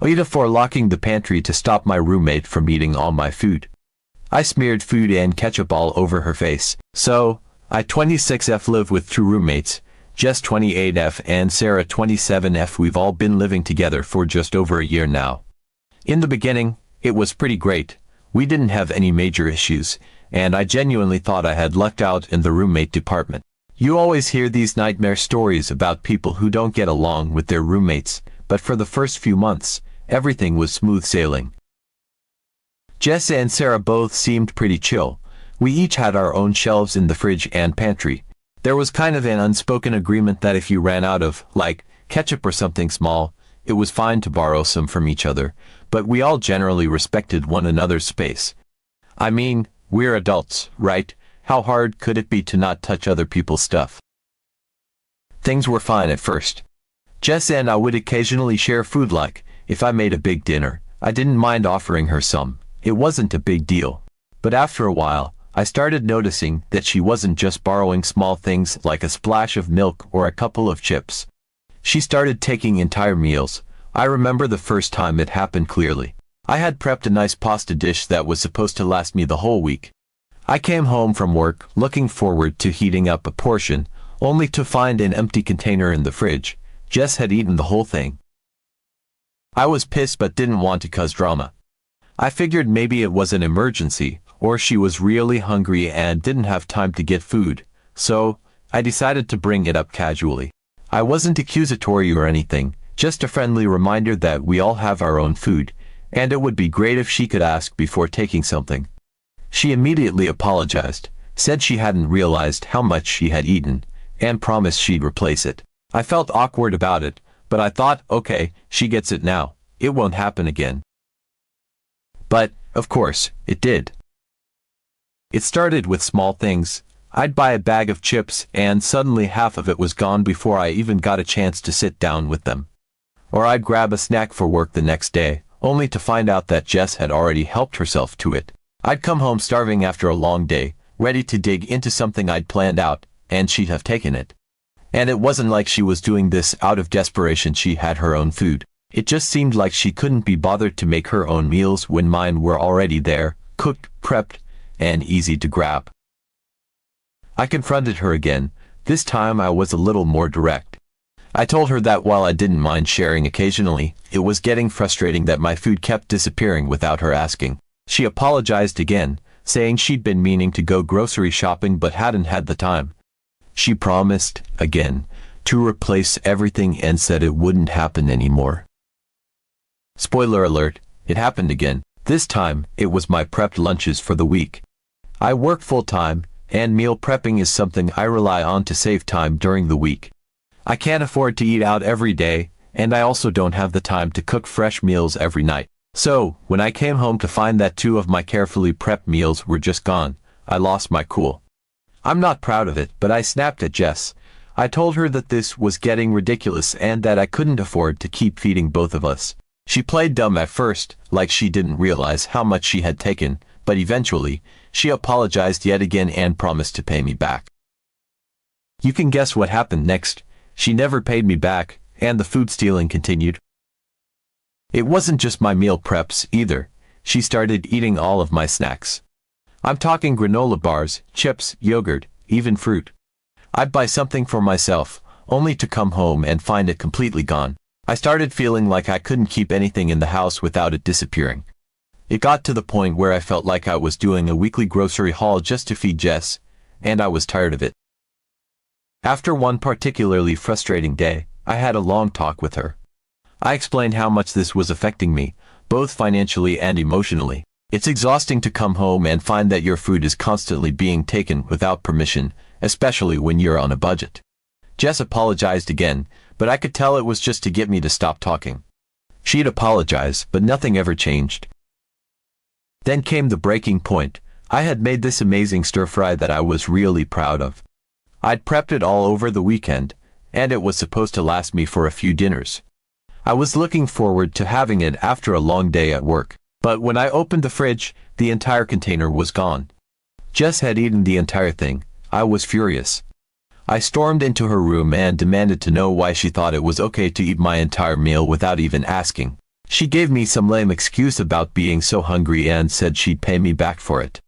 AITA for locking the pantry to stop my roommate from eating all my food. I smeared food and ketchup all over her face. So, I 26F live with two roommates, Jess 28F and Sarah 27F. We've all been living together for just over a year now. In the beginning, it was pretty great. We didn't have any major issues, and I genuinely thought I had lucked out in the roommate department. You always hear these nightmare stories about people who don't get along with their roommates, but for the first few months, everything was smooth sailing. Jess and Sarah both seemed pretty chill. We each had our own shelves in the fridge and pantry. There was kind of an unspoken agreement that if you ran out of, like, ketchup or something small, it was fine to borrow some from each other, but we all generally respected one another's space. I mean, we're adults, right? How hard could it be to not touch other people's stuff? Things were fine at first. Jess and I would occasionally share food, like, if I made a big dinner, I didn't mind offering her some. It wasn't a big deal. But after a while, I started noticing that she wasn't just borrowing small things like a splash of milk or a couple of chips. She started taking entire meals. I remember the first time it happened clearly. I had prepped a nice pasta dish that was supposed to last me the whole week. I came home from work looking forward to heating up a portion, only to find an empty container in the fridge. Jess had eaten the whole thing. I was pissed but didn't want to cause drama. I figured maybe it was an emergency, or she was really hungry and didn't have time to get food, so I decided to bring it up casually. I wasn't accusatory or anything, just a friendly reminder that we all have our own food, and it would be great if she could ask before taking something. She immediately apologized, said she hadn't realized how much she had eaten, and promised she'd replace it. I felt awkward about it, but I thought, okay, she gets it now. It won't happen again. But, of course, it did. It started with small things. I'd buy a bag of chips and suddenly half of it was gone before I even got a chance to sit down with them. Or I'd grab a snack for work the next day, only to find out that Jess had already helped herself to it. I'd come home starving after a long day, ready to dig into something I'd planned out, and she'd have taken it. And it wasn't like she was doing this out of desperation. She had her own food. It just seemed like she couldn't be bothered to make her own meals when mine were already there, cooked, prepped, and easy to grab. I confronted her again. This time I was a little more direct. I told her that while I didn't mind sharing occasionally, it was getting frustrating that my food kept disappearing without her asking. She apologized again, saying she'd been meaning to go grocery shopping but hadn't had the time. She promised, again, to replace everything and said it wouldn't happen anymore. Spoiler alert, it happened again. This time, it was my prepped lunches for the week. I work full-time, and meal prepping is something I rely on to save time during the week. I can't afford to eat out every day, and I also don't have the time to cook fresh meals every night. So, when I came home to find that 2 of my carefully prepped meals were just gone, I lost my cool. I'm not proud of it, but I snapped at Jess. I told her that this was getting ridiculous and that I couldn't afford to keep feeding both of us. She played dumb at first, like she didn't realize how much she had taken, but eventually, she apologized yet again and promised to pay me back. You can guess what happened next. She never paid me back, and the food stealing continued. It wasn't just my meal preps either. She started eating all of my snacks. I'm talking granola bars, chips, yogurt, even fruit. I'd buy something for myself, only to come home and find it completely gone. I started feeling like I couldn't keep anything in the house without it disappearing. It got to the point where I felt like I was doing a weekly grocery haul just to feed Jess, and I was tired of it. After one particularly frustrating day, I had a long talk with her. I explained how much this was affecting me, both financially and emotionally. It's exhausting to come home and find that your food is constantly being taken without permission, especially when you're on a budget. Jess apologized again, but I could tell it was just to get me to stop talking. She'd apologize, but nothing ever changed. Then came the breaking point. I had made this amazing stir-fry that I was really proud of. I'd prepped it all over the weekend, and it was supposed to last me for a few dinners. I was looking forward to having it after a long day at work, but when I opened the fridge, the entire container was gone. Jess had eaten the entire thing. I was furious. I stormed into her room and demanded to know why she thought it was okay to eat my entire meal without even asking. She gave me some lame excuse about being so hungry and said she'd pay me back for it.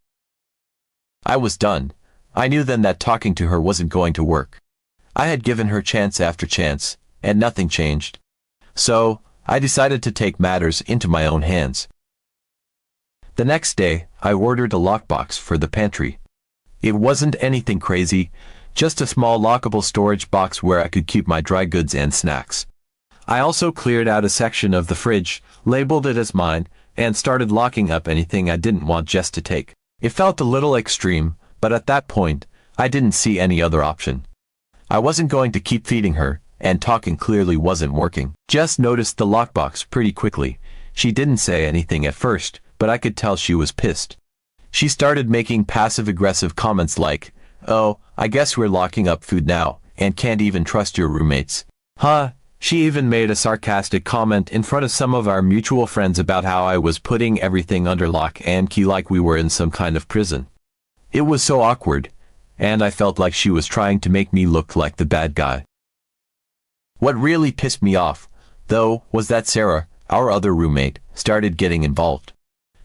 I was done. I knew then that talking to her wasn't going to work. I had given her chance after chance, and nothing changed. So, I decided to take matters into my own hands. The next day, I ordered a lockbox for the pantry. It wasn't anything crazy, just a small lockable storage box where I could keep my dry goods and snacks. I also cleared out a section of the fridge, labeled it as mine, and started locking up anything I didn't want Jess to take. It felt a little extreme, but at that point, I didn't see any other option. I wasn't going to keep feeding her, and talking clearly wasn't working. Jess noticed the lockbox pretty quickly. She didn't say anything at first, but I could tell she was pissed. She started making passive-aggressive comments like, "Oh, I guess we're locking up food now, and can't even trust your roommates." Huh? She even made a sarcastic comment in front of some of our mutual friends about how I was putting everything under lock and key like we were in some kind of prison. It was so awkward, and I felt like she was trying to make me look like the bad guy. What really pissed me off, though, was that Sarah, our other roommate, started getting involved.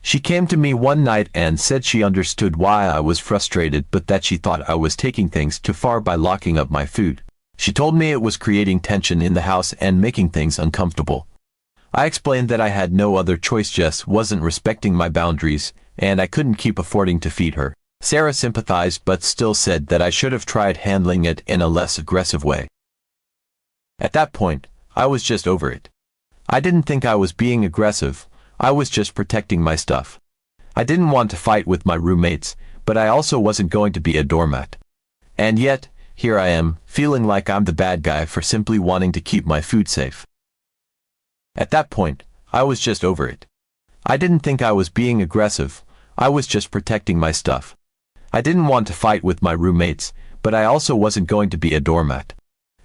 She came to me one night and said she understood why I was frustrated but that she thought I was taking things too far by locking up my food. She told me it was creating tension in the house and making things uncomfortable. I explained that I had no other choice. Jess wasn't respecting my boundaries, and I couldn't keep affording to feed her. Sarah sympathized but still said that I should have tried handling it in a less aggressive way. At that point, I was just over it. I didn't think I was being aggressive, I was just protecting my stuff. I didn't want to fight with my roommates, but I also wasn't going to be a doormat. And yet, here I am, feeling like I'm the bad guy for simply wanting to keep my food safe. At that point, I was just over it. I didn't think I was being aggressive, I was just protecting my stuff. I didn't want to fight with my roommates, but I also wasn't going to be a doormat.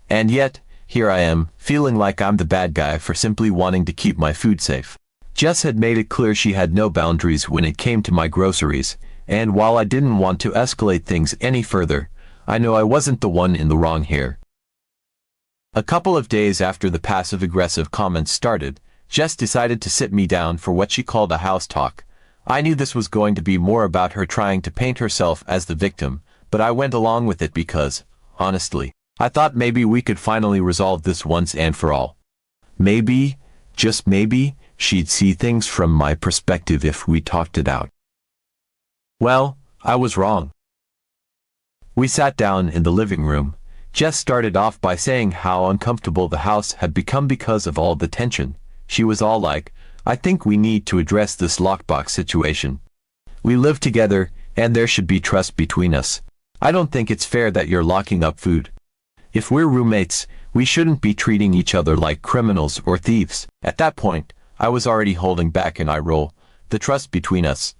And yet, here I am, feeling like I'm the bad guy for simply wanting to keep my food safe. Jess had made it clear she had no boundaries when it came to my groceries, and while I didn't want to escalate things any further, I know I wasn't the one in the wrong here. A couple of days after the passive-aggressive comments started, Jess decided to sit me down for what she called a house talk. I knew this was going to be more about her trying to paint herself as the victim, but I went along with it because, honestly, I thought maybe we could finally resolve this once and for all. Maybe, just maybe, she'd see things from my perspective if we talked it out. Well, I was wrong. We sat down in the living room. Jess started off by saying how uncomfortable the house had become because of all the tension. She was all like, "I think we need to address this lockbox situation. We live together, and there should be trust between us. I don't think it's fair that you're locking up food. If we're roommates, we shouldn't be treating each other like criminals or thieves." At that point, I was already holding back an eye roll. The trust between us.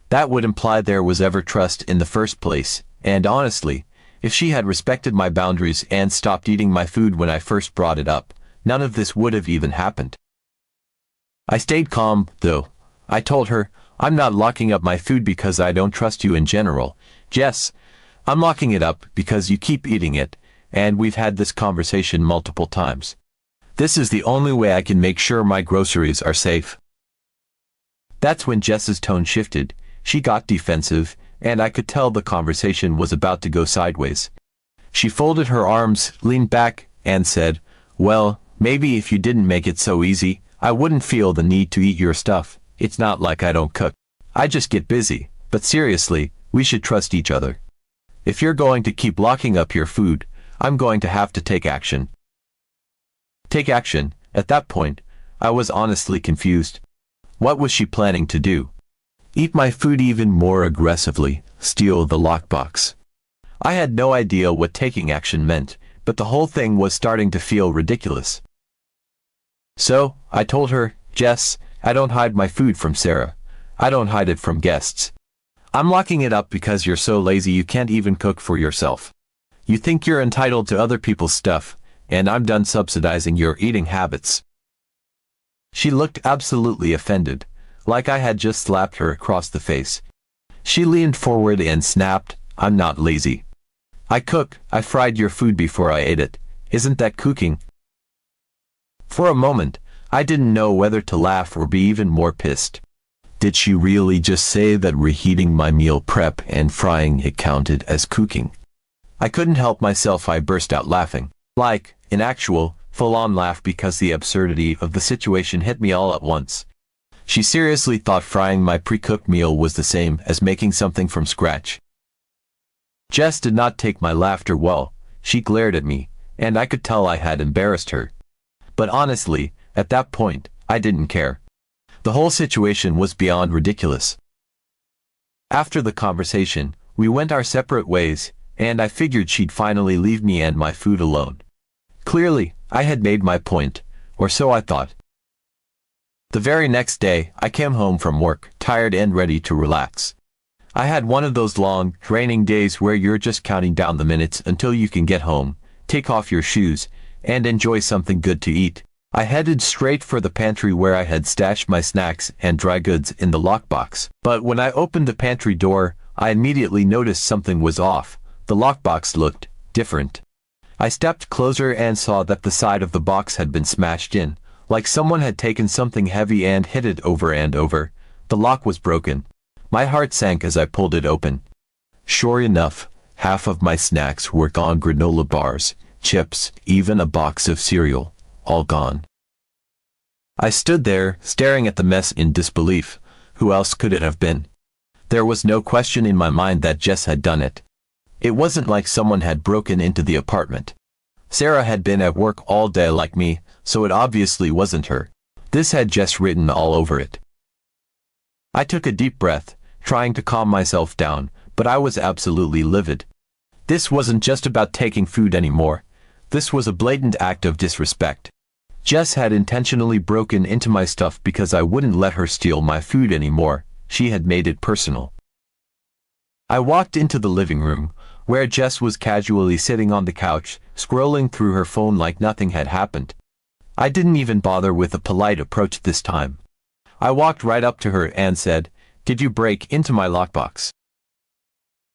That would imply there was ever trust in the first place, and honestly, if she had respected my boundaries and stopped eating my food when I first brought it up, none of this would have even happened. I stayed calm, though. I told her, "I'm not locking up my food because I don't trust you in general, Jess. I'm locking it up because you keep eating it, and we've had this conversation multiple times. This is the only way I can make sure my groceries are safe." That's when Jess's tone shifted. She got defensive, and I could tell the conversation was about to go sideways. She folded her arms, leaned back, and said, "Well, maybe if you didn't make it so easy, I wouldn't feel the need to eat your stuff. It's not like I don't cook. I just get busy, but seriously, we should trust each other. If you're going to keep locking up your food, I'm going to have to take action." Take action? At that point, I was honestly confused. What was she planning to do? Eat my food even more aggressively, steal the lockbox? I had no idea what taking action meant, but the whole thing was starting to feel ridiculous. So, I told her, "Jess, I don't hide my food from Sarah. I don't hide it from guests. I'm locking it up because you're so lazy you can't even cook for yourself. You think you're entitled to other people's stuff, and I'm done subsidizing your eating habits." She looked absolutely offended, like I had just slapped her across the face. She leaned forward and snapped, "I'm not lazy. I cook. I fried your food before I ate it. Isn't that cooking?" For a moment, I didn't know whether to laugh or be even more pissed. Did she really just say that reheating my meal prep and frying it counted as cooking? I couldn't help myself. I burst out laughing. Like, an actual, full-on laugh because the absurdity of the situation hit me all at once. She seriously thought frying my pre-cooked meal was the same as making something from scratch. Jess did not take my laughter well. She glared at me, and I could tell I had embarrassed her. But honestly, at that point, I didn't care. The whole situation was beyond ridiculous. After the conversation, we went our separate ways, and I figured she'd finally leave me and my food alone. Clearly, I had made my point, or so I thought. The very next day, I came home from work, tired and ready to relax. I had one of those long, draining days where you're just counting down the minutes until you can get home, take off your shoes, and enjoy something good to eat. I headed straight for the pantry where I had stashed my snacks and dry goods in the lockbox. But when I opened the pantry door, I immediately noticed something was off. The lockbox looked different. I stepped closer and saw that the side of the box had been smashed in, like someone had taken something heavy and hit it over and over. The lock was broken. My heart sank as I pulled it open. Sure enough, half of my snacks were gone: granola bars, chips, even a box of cereal, all gone. I stood there, staring at the mess in disbelief. Who else could it have been? There was no question in my mind that Jess had done it. It wasn't like someone had broken into the apartment. Sarah had been at work all day like me, so it obviously wasn't her. This had Jess written all over it. I took a deep breath, trying to calm myself down, but I was absolutely livid. This wasn't just about taking food anymore. This was a blatant act of disrespect. Jess had intentionally broken into my stuff because I wouldn't let her steal my food anymore. She had made it personal. I walked into the living room, where Jess was casually sitting on the couch, scrolling through her phone like nothing had happened. I didn't even bother with a polite approach this time. I walked right up to her and said, "Did you break into my lockbox?"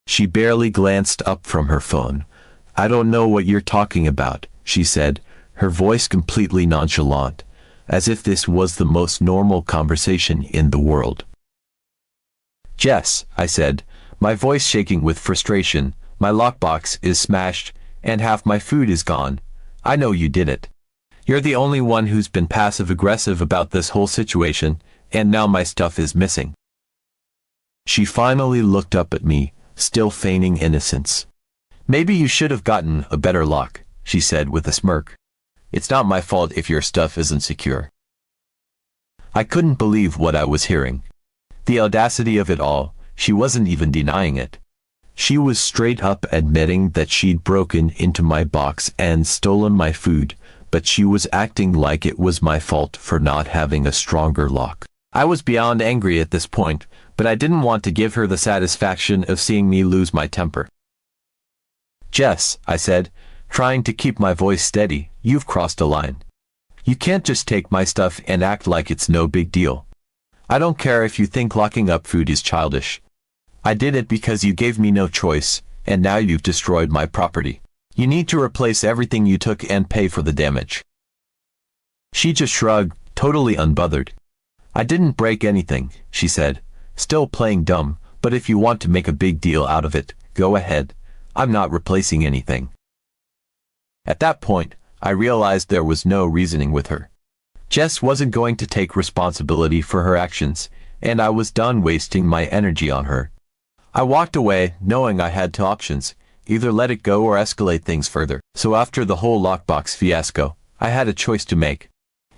She barely glanced up from her phone. "I don't know what you're talking about," she said, her voice completely nonchalant, as if this was the most normal conversation in the world. "Jess," I said, my voice shaking with frustration, "my lockbox is smashed, and half my food is gone. I know you did it. You're the only one who's been passive-aggressive about this whole situation, and now my stuff is missing." She finally looked up at me, still feigning innocence. "Maybe you should have gotten a better lock," she said with a smirk. "It's not my fault if your stuff isn't secure." I couldn't believe what I was hearing. The audacity of it all. She wasn't even denying it. She was straight up admitting that she'd broken into my box and stolen my food, but she was acting like it was my fault for not having a stronger lock. I was beyond angry at this point, but I didn't want to give her the satisfaction of seeing me lose my temper. "Jess," I said, trying to keep my voice steady, "you've crossed a line. You can't just take my stuff and act like it's no big deal. I don't care if you think locking up food is childish. I did it because you gave me no choice, and now you've destroyed my property. You need to replace everything you took and pay for the damage." She just shrugged, totally unbothered. "I didn't break anything," she said, still playing dumb, "but if you want to make a big deal out of it, go ahead. I'm not replacing anything." At that point, I realized there was no reasoning with her. Jess wasn't going to take responsibility for her actions, and I was done wasting my energy on her. I walked away, knowing I had two options: either let it go or escalate things further. So after the whole lockbox fiasco, I had a choice to make.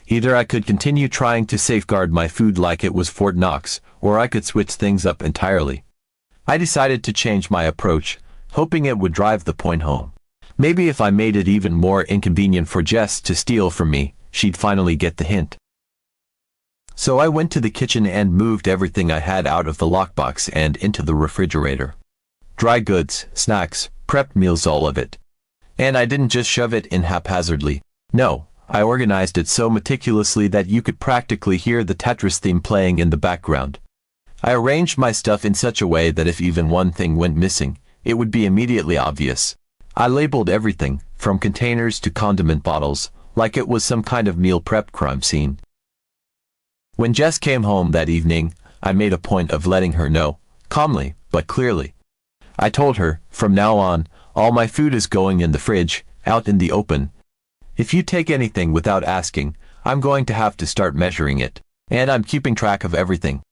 Either I could continue trying to safeguard my food like it was Fort Knox, or I could switch things up entirely. I decided to change my approach, hoping it would drive the point home. Maybe if I made it even more inconvenient for Jess to steal from me, she'd finally get the hint. So I went to the kitchen and moved everything I had out of the lockbox and into the refrigerator. Dry goods, snacks, prepped meals, all of it. And I didn't just shove it in haphazardly. No, I organized it so meticulously that you could practically hear the Tetris theme playing in the background. I arranged my stuff in such a way that if even one thing went missing, it would be immediately obvious. I labeled everything, from containers to condiment bottles, like it was some kind of meal prep crime scene. When Jess came home that evening, I made a point of letting her know, calmly but clearly. I told her, from now on, all my food is going in the fridge, out in the open. If you take anything without asking, I'm going to have to start measuring it, and I'm keeping track of everything.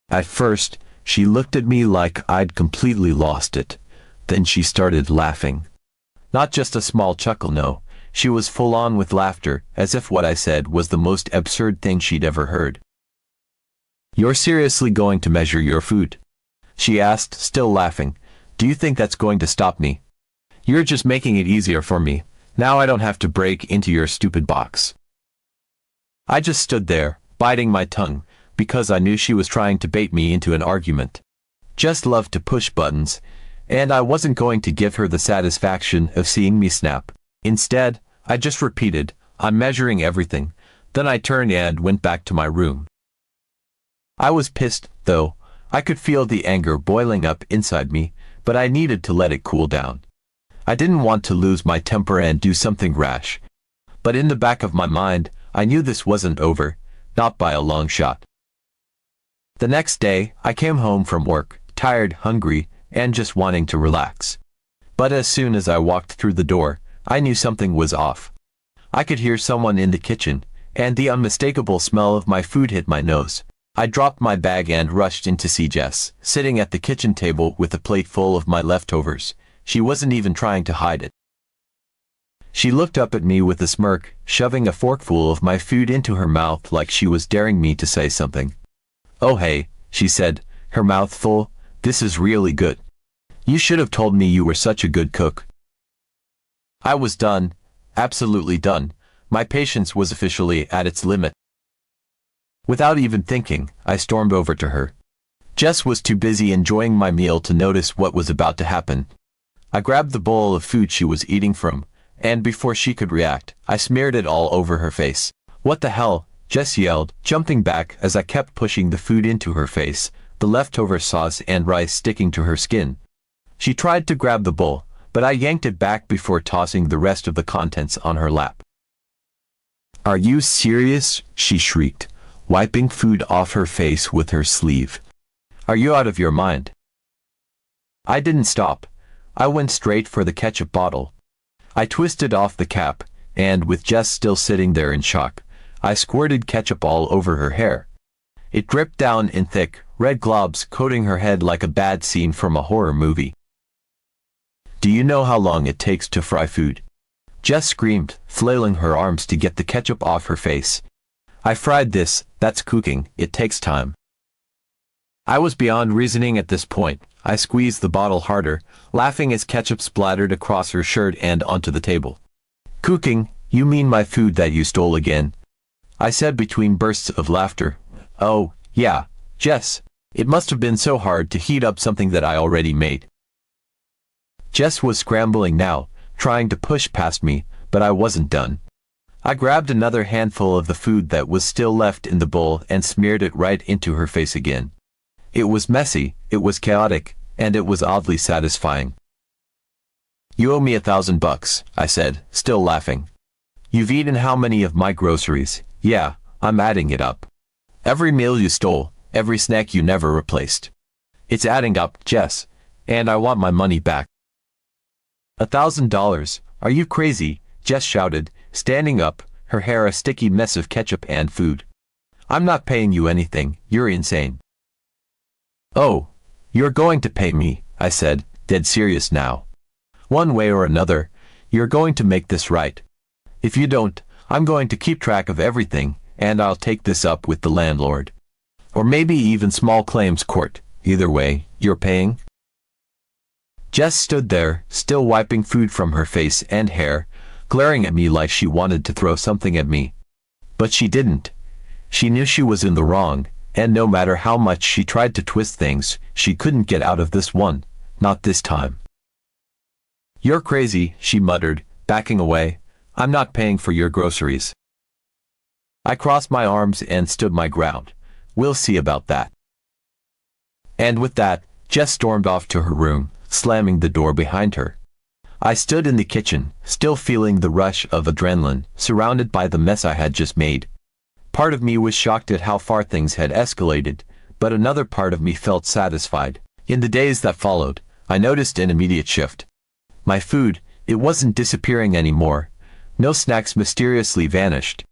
At first, she looked at me like I'd completely lost it. Then she started laughing. Not just a small chuckle, no. She was full on with laughter, as if what I said was the most absurd thing she'd ever heard. "You're seriously going to measure your food?" she asked, still laughing. "Do you think that's going to stop me? You're just making it easier for me. Now I don't have to break into your stupid box." I just stood there, biting my tongue, because I knew she was trying to bait me into an argument. Jess loved to push buttons, and I wasn't going to give her the satisfaction of seeing me snap. Instead, I just repeated, "I'm measuring everything." Then I turned and went back to my room. I was pissed, though. I could feel the anger boiling up inside me, but I needed to let it cool down. I didn't want to lose my temper and do something rash. But in the back of my mind, I knew this wasn't over, not by a long shot. The next day, I came home from work, tired, hungry, and just wanting to relax. But as soon as I walked through the door, I knew something was off. I could hear someone in the kitchen, and the unmistakable smell of my food hit my nose. I dropped my bag and rushed in to see Jess, sitting at the kitchen table with a plate full of my leftovers. She wasn't even trying to hide it. She looked up at me with a smirk, shoving a forkful of my food into her mouth like she was daring me to say something. "Oh hey," she said, her mouth full, "this is really good. You should have told me you were such a good cook." I was done, absolutely done. My patience was officially at its limit. Without even thinking, I stormed over to her. Jess was too busy enjoying my meal to notice what was about to happen. I grabbed the bowl of food she was eating from, and before she could react, I smeared it all over her face. "What the hell?" Jess yelled, jumping back as I kept pushing the food into her face, the leftover sauce and rice sticking to her skin. She tried to grab the bowl, but I yanked it back before tossing the rest of the contents on her lap. "Are you serious?" she shrieked, wiping food off her face with her sleeve. "Are you out of your mind?" I didn't stop. I went straight for the ketchup bottle. I twisted off the cap, and with Jess still sitting there in shock, I squirted ketchup all over her hair. It dripped down in thick, red globs coating her head like a bad scene from a horror movie. "Do you know how long it takes to fry food?" Jess screamed, flailing her arms to get the ketchup off her face. "I fried this, that's cooking, it takes time." I was beyond reasoning at this point. I squeezed the bottle harder, laughing as ketchup splattered across her shirt and onto the table. "Cooking? You mean my food that you stole again?" I said between bursts of laughter. "Oh, yeah, Jess. It must have been so hard to heat up something that I already made." Jess was scrambling now, trying to push past me, but I wasn't done. I grabbed another handful of the food that was still left in the bowl and smeared it right into her face again. It was messy, it was chaotic, and it was oddly satisfying. "You owe me $1,000, I said, still laughing. "You've eaten how many of my groceries?" "Yeah, I'm adding it up. Every meal you stole, every snack you never replaced. It's adding up, Jess, and I want my money back." $1,000? Are you crazy?" Jess shouted, standing up, her hair a sticky mess of ketchup and food. "I'm not paying you anything, you're insane." "Oh, you're going to pay me," I said, dead serious now. "One way or another, you're going to make this right. If you don't, I'm going to keep track of everything, and I'll take this up with the landlord. Or maybe even small claims court. Either way, you're paying." Jess stood there, still wiping food from her face and hair, glaring at me like she wanted to throw something at me. But she didn't. She knew she was in the wrong, and no matter how much she tried to twist things, she couldn't get out of this one. Not this time. "You're crazy," she muttered, backing away. "I'm not paying for your groceries." I crossed my arms and stood my ground. "We'll see about that." And with that, Jess stormed off to her room, slamming the door behind her. I stood in the kitchen, still feeling the rush of adrenaline, surrounded by the mess I had just made. Part of me was shocked at how far things had escalated, but another part of me felt satisfied. In the days that followed, I noticed an immediate shift. My food, it wasn't disappearing anymore. No snacks mysteriously vanished.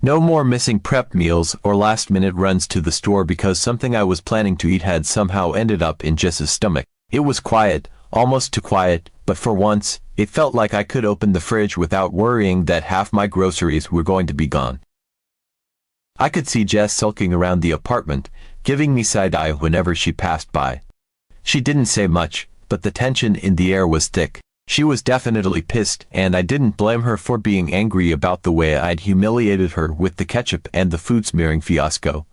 No more missing prep meals or last-minute runs to the store because something I was planning to eat had somehow ended up in Jess's stomach. It was quiet, almost too quiet, but for once, it felt like I could open the fridge without worrying that half my groceries were going to be gone. I could see Jess sulking around the apartment, giving me side-eye whenever she passed by. She didn't say much, but the tension in the air was thick. She was definitely pissed, and I didn't blame her for being angry about the way I'd humiliated her with the ketchup and the food smearing fiasco.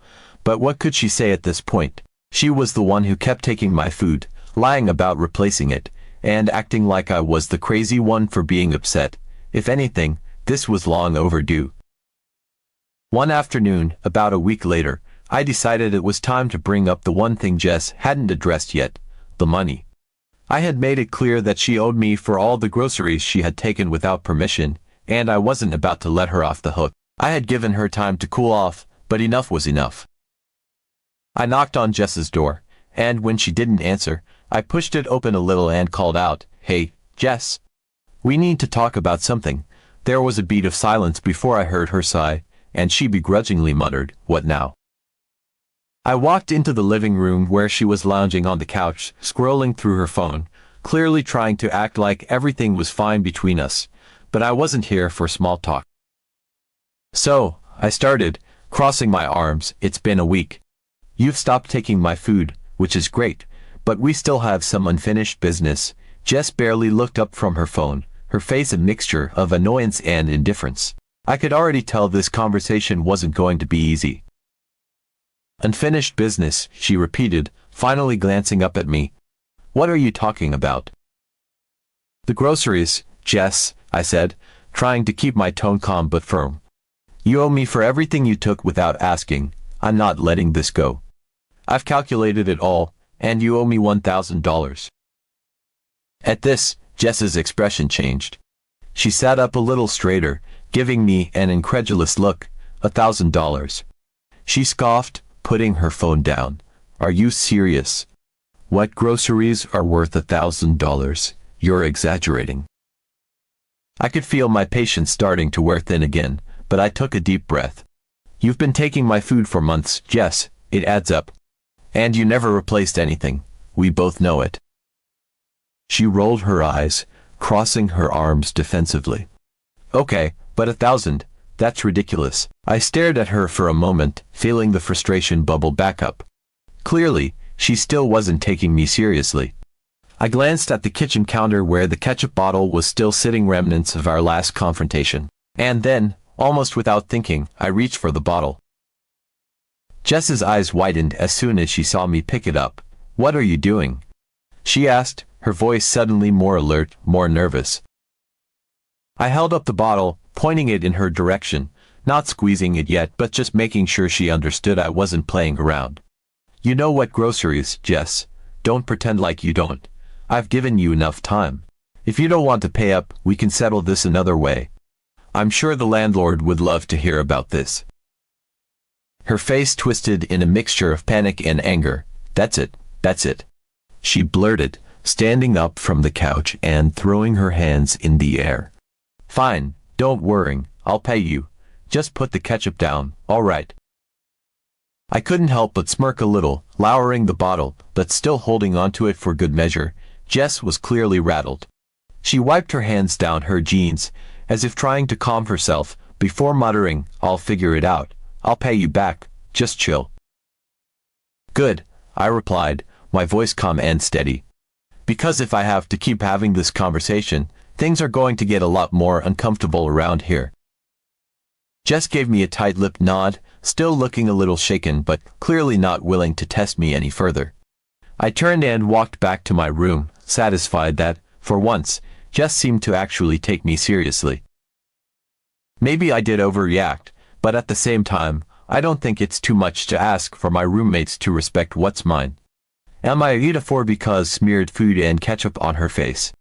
But what could she say at this point? She was the one who kept taking my food, lying about replacing it, and acting like I was the crazy one for being upset. If anything, this was long overdue. One afternoon, about a week later, I decided it was time to bring up the one thing Jess hadn't addressed yet, the money. I had made it clear that she owed me for all the groceries she had taken without permission, and I wasn't about to let her off the hook. I had given her time to cool off, but enough was enough. I knocked on Jess's door, and when she didn't answer, I pushed it open a little and called out, "Hey, Jess. We need to talk about something." There was a beat of silence before I heard her sigh, and she begrudgingly muttered, "What now?" I walked into the living room where she was lounging on the couch, scrolling through her phone, clearly trying to act like everything was fine between us, but I wasn't here for small talk. "So," I started, crossing my arms, "it's been a week. You've stopped taking my food, which is great, but we still have some unfinished business." Jess barely looked up from her phone, her face a mixture of annoyance and indifference. I could already tell this conversation wasn't going to be easy. "Unfinished business," she repeated, finally glancing up at me. "What are you talking about?" "The groceries, Jess," I said, trying to keep my tone calm but firm. "You owe me for everything you took without asking. I'm not letting this go. I've calculated it all, and you owe me $1,000. At this, Jess's expression changed. She sat up a little straighter, giving me an incredulous look. $1,000. She scoffed, putting her phone down. "Are you serious? What groceries are worth $1,000? You're exaggerating." I could feel my patience starting to wear thin again, but I took a deep breath. "You've been taking my food for months, Jess. It adds up. And you never replaced anything. We both know it." She rolled her eyes, crossing her arms defensively. "Okay, but 1,000. That's ridiculous." I stared at her for a moment, feeling the frustration bubble back up. Clearly, she still wasn't taking me seriously. I glanced at the kitchen counter where the ketchup bottle was still sitting, remnants of our last confrontation. And then, almost without thinking, I reached for the bottle. Jess's eyes widened as soon as she saw me pick it up. "What are you doing?" she asked, her voice suddenly more alert, more nervous. I held up the bottle, pointing it in her direction, not squeezing it yet but just making sure she understood I wasn't playing around. "You know what groceries, Jess. Don't pretend like you don't. I've given you enough time. If you don't want to pay up, we can settle this another way. I'm sure the landlord would love to hear about this." Her face twisted in a mixture of panic and anger. That's it," she blurted, standing up from the couch and throwing her hands in the air. "Fine, don't worry, I'll pay you. Just put the ketchup down, all right?" I couldn't help but smirk a little, lowering the bottle, but still holding onto it for good measure. Jess was clearly rattled. She wiped her hands down her jeans, as if trying to calm herself, before muttering, "I'll figure it out. I'll pay you back, just chill." "Good," I replied, my voice calm and steady. "Because if I have to keep having this conversation, things are going to get a lot more uncomfortable around here." Jess gave me a tight-lipped nod, still looking a little shaken but clearly not willing to test me any further. I turned and walked back to my room, satisfied that, for once, Jess seemed to actually take me seriously. Maybe I did overreact, but at the same time, I don't think it's too much to ask for my roommates to respect what's mine. Am I AITA for because smeared food and ketchup on her face?